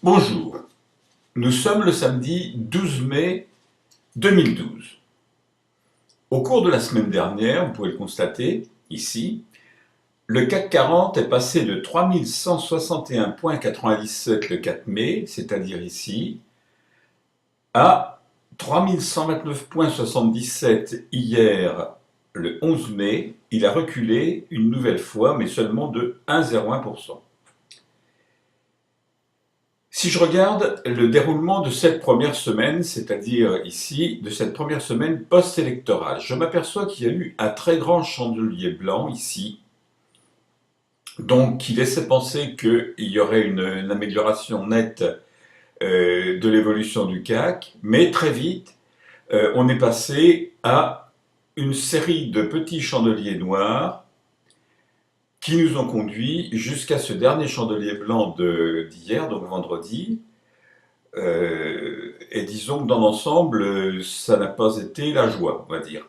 Bonjour, nous sommes le samedi 12 mai 2012. Au cours de la semaine dernière, vous pouvez le constater ici, le CAC 40 est passé de 3161,97 le 4 mai, c'est-à-dire ici, à 3129,77 hier le 11 mai. Il a reculé une nouvelle fois, mais seulement de 1,01%. Si je regarde le déroulement de cette première semaine, c'est-à-dire ici, de cette première semaine post-électorale, je m'aperçois qu'il y a eu un très grand chandelier blanc ici, donc qui laissait penser qu'il y aurait une amélioration nette de l'évolution du CAC, mais très vite, on est passé à une série de petits chandeliers noirs qui nous ont conduits jusqu'à ce dernier chandelier blanc d'hier, donc vendredi. Et disons que dans l'ensemble, ça n'a pas été la joie, on va dire.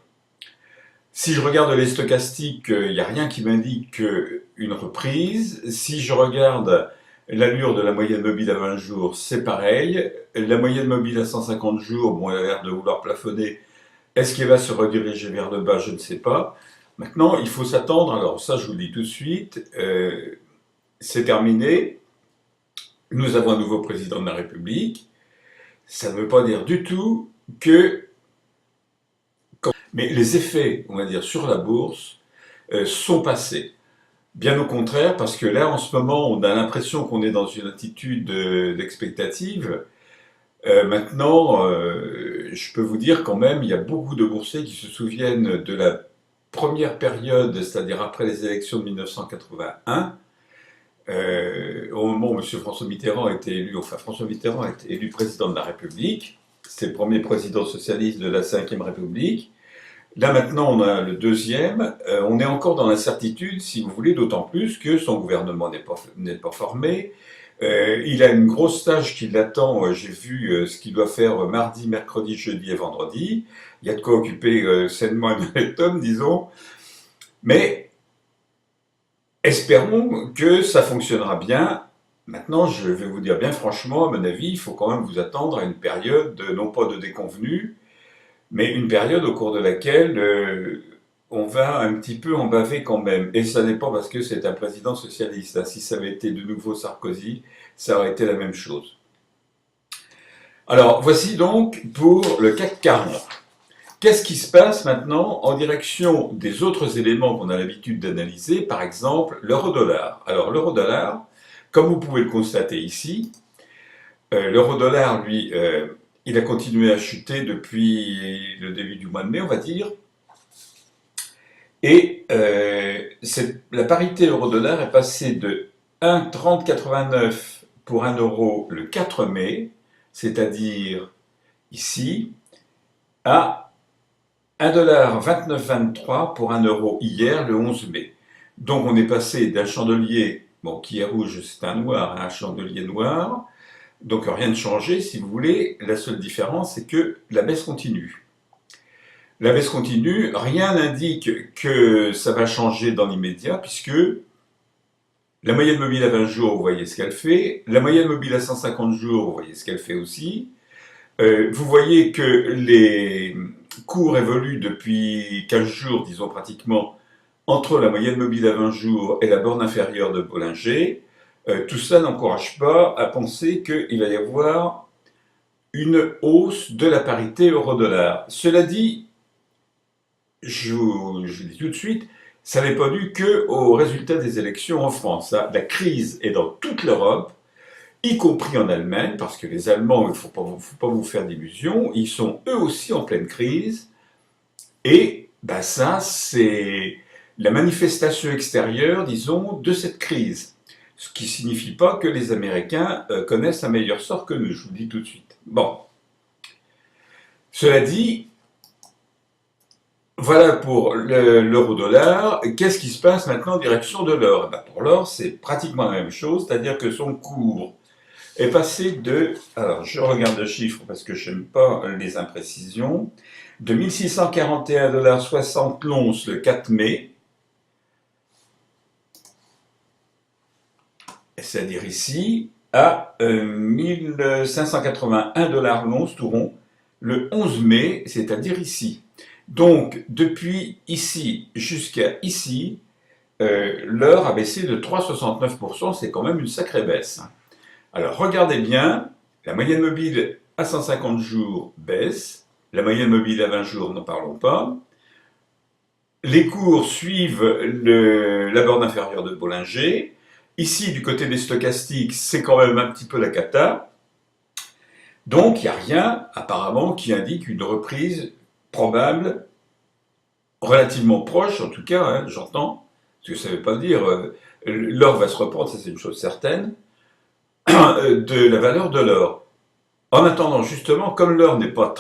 Si je regarde les stochastiques, il n'y a rien qui m'indique une reprise. Si je regarde l'allure de la moyenne mobile à 20 jours, c'est pareil. La moyenne mobile à 150 jours, bon, elle a l'air de vouloir plafonner. Est-ce qu'elle va se rediriger vers le bas? Je ne sais pas. Maintenant, il faut s'attendre, alors ça je vous le dis tout de suite, c'est terminé, nous avons un nouveau président de la République, ça ne veut pas dire du tout que... Mais les effets, on va dire, sur la bourse sont passés. Bien au contraire, parce que là, en ce moment, on a l'impression qu'on est dans une attitude d'expectative. Maintenant, je peux vous dire quand même, il y a beaucoup de boursiers qui se souviennent de la première période, c'est-à-dire après les élections de 1981, au moment où M. François Mitterrand a été élu, enfin François Mitterrand a été élu président de la République, c'est le premier président socialiste de la Ve République. Là maintenant on a le deuxième, on est encore dans l'incertitude si vous voulez, d'autant plus que son gouvernement n'est pas formé. Il a une grosse tâche qui l'attend, j'ai vu ce qu'il doit faire mardi, mercredi, jeudi et vendredi. Il y a de quoi occuper sainement un homme, disons. Mais espérons que ça fonctionnera bien. Maintenant, je vais vous dire bien franchement, à mon avis, il faut quand même vous attendre à une période, non pas de déconvenue, mais une période au cours de laquelle on va un petit peu en baver quand même. Et ça n'est pas parce que c'est un président socialiste. Hein. Si ça avait été de nouveau Sarkozy, ça aurait été la même chose. Alors, voici donc pour le CAC 40. Qu'est-ce qui se passe maintenant en direction des autres éléments qu'on a l'habitude d'analyser, par exemple l'euro-dollar? Alors, l'euro-dollar, comme vous pouvez le constater ici, l'euro-dollar, lui, il a continué à chuter depuis le début du mois de mai, on va dire. Et la parité euro-dollar est passée de 1,3089 pour 1 euro le 4 mai, c'est-à-dire ici, à 1,2923 pour 1 euro hier le 11 mai. Donc on est passé d'un chandelier, bon, qui est rouge, c'est un noir, à un chandelier noir. Donc rien de changé, si vous voulez. La seule différence, c'est que la baisse continue. La baisse continue, rien n'indique que ça va changer dans l'immédiat, puisque la moyenne mobile à 20 jours, vous voyez ce qu'elle fait. La moyenne mobile à 150 jours, vous voyez ce qu'elle fait aussi. Vous voyez que les cours évoluent depuis 15 jours, disons pratiquement, entre la moyenne mobile à 20 jours et la borne inférieure de Bollinger. Tout ça n'encourage pas à penser qu'il va y avoir une hausse de la parité euro-dollar. Cela dit, je vous dis tout de suite, ça n'est pas dû qu'au résultat des élections en France. Hein. La crise est dans toute l'Europe, y compris en Allemagne, parce que les Allemands, il ne faut pas vous faire d'illusions, ils sont eux aussi en pleine crise. Et ben ça, c'est la manifestation extérieure, disons, de cette crise. Ce qui ne signifie pas que les Américains connaissent un meilleur sort que nous, je vous le dis tout de suite. Bon. Cela dit, voilà pour l'euro-dollar. Qu'est-ce qui se passe maintenant en direction de l'or? Ben pour l'or, c'est pratiquement la même chose, c'est-à-dire que son cours est passé de... Alors, je regarde le chiffre parce que je n'aime pas les imprécisions. De 1641,60 l'once le 4 mai, c'est-à-dire ici, à 1581 dollars l'once tout rond le 11 mai, c'est-à-dire ici. Donc, depuis ici jusqu'à ici, l'heure a baissé de 3,69%, c'est quand même une sacrée baisse. Alors, regardez bien, la moyenne mobile à 150 jours baisse, la moyenne mobile à 20 jours, n'en parlons pas. Les cours suivent la borne inférieure de Bollinger. Ici, du côté des stochastiques, c'est quand même un petit peu la cata. Donc, il n'y a rien, apparemment, qui indique une reprise probable, relativement proche, en tout cas, hein, j'entends, parce que ça ne veut pas dire l'or va se reprendre, ça c'est une chose certaine, de la valeur de l'or. En attendant, justement, comme l'or n'est pas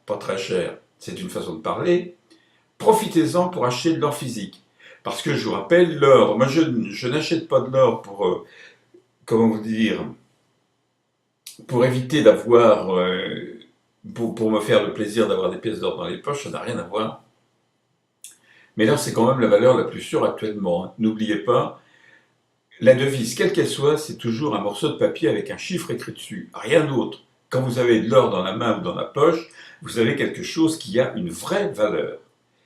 pas très cher, c'est une façon de parler, profitez-en pour acheter de l'or physique. Parce que je vous rappelle, l'or, moi je n'achète pas de l'or pour, comment vous dire, pour éviter d'avoir, pour me faire le plaisir d'avoir des pièces d'or dans les poches, ça n'a rien à voir. Mais l'or, c'est quand même la valeur la plus sûre actuellement, hein. N'oubliez pas, la devise, quelle qu'elle soit, c'est toujours un morceau de papier avec un chiffre écrit dessus, rien d'autre. Quand vous avez de l'or dans la main ou dans la poche, vous avez quelque chose qui a une vraie valeur.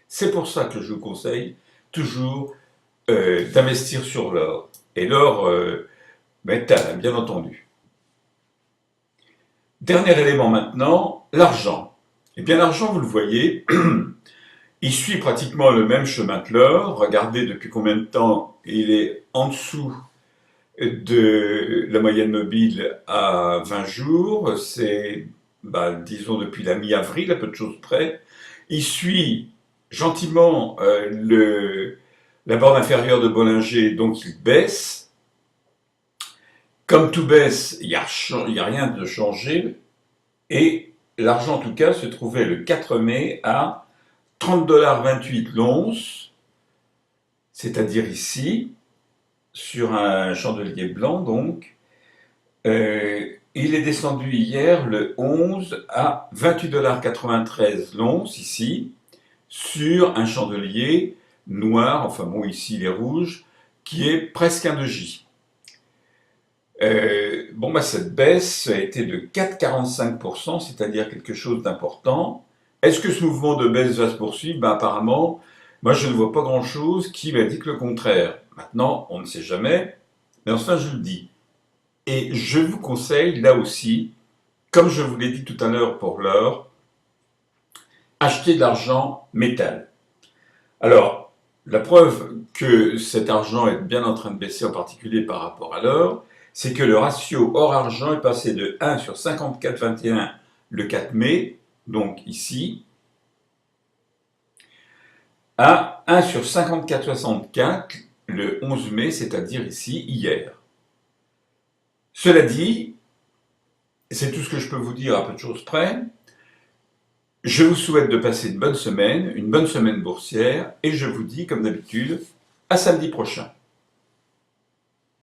C'est pour ça que je vous conseille toujours d'investir sur l'or. Et l'or métal, bien entendu. Dernier élément maintenant, l'argent. Eh bien l'argent, vous le voyez, il suit pratiquement le même chemin que l'or. Regardez depuis combien de temps il est en dessous de la moyenne mobile à 20 jours. C'est, disons, depuis la mi-avril, à peu de choses près. Il suit gentiment la borne inférieure de Bollinger, donc il baisse. Comme tout baisse, il n'y a rien de changé. Et l'argent, en tout cas, se trouvait le 4 mai à 30,28 $ l'once, c'est-à-dire ici, sur un chandelier blanc, donc. Il est descendu hier, le 11, à 28,93 $ l'once, ici, sur un chandelier noir, enfin bon, ici il est rouge, qui est presque un 2J. Cette baisse a été de 4,45%, c'est-à-dire quelque chose d'important. Est-ce que ce mouvement de baisse va se poursuivre? Apparemment, moi je ne vois pas grand-chose qui m'indique le contraire. Maintenant, on ne sait jamais, mais enfin je le dis. Et je vous conseille, là aussi, comme je vous l'ai dit tout à l'heure pour l'or, acheter de l'argent métal. Alors, la preuve que cet argent est bien en train de baisser, en particulier par rapport à l'or, c'est que le ratio or-argent est passé de 1 sur 54,21 le 4 mai, donc ici, à 1 sur 54,64 le 11 mai, c'est-à-dire ici, hier. Cela dit, c'est tout ce que je peux vous dire à peu de choses près. Je vous souhaite de passer une bonne semaine boursière, et je vous dis, comme d'habitude, à samedi prochain.